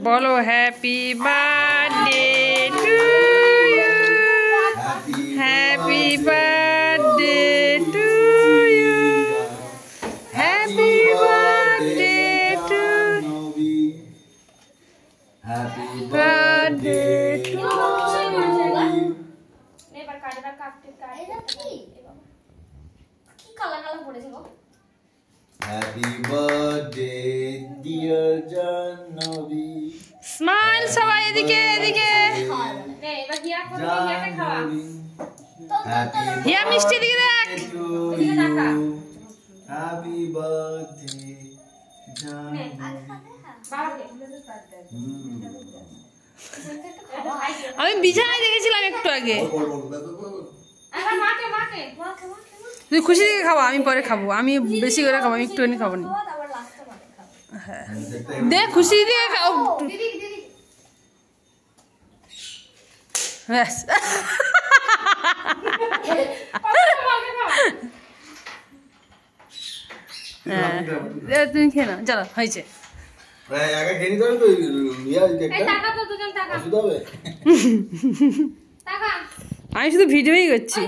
बोलो happy birthday to you, happy birthday to you, happy birthday to, happy birthday to you. Happy birthday dear Jahnavi, smile সবাই এদিকে এদিকে, হিয়া মিষ্টি দিকে দেখ, happy birthday আমি বিছানায় দেখেছিলাম একটু আগে। তুই খুশি দিকে খাবো, আমি পরে খাবো, আমি বেশি করে খাবো, আমি একটুখানি খাবো না। হ্যাঁ দেখ খুশি দিয়ে খাও ব্যাস। হ্যাঁ তুমি খেয়ে নাও, চলো হয়েছে। আমি শুধু ভিডিওই করছি।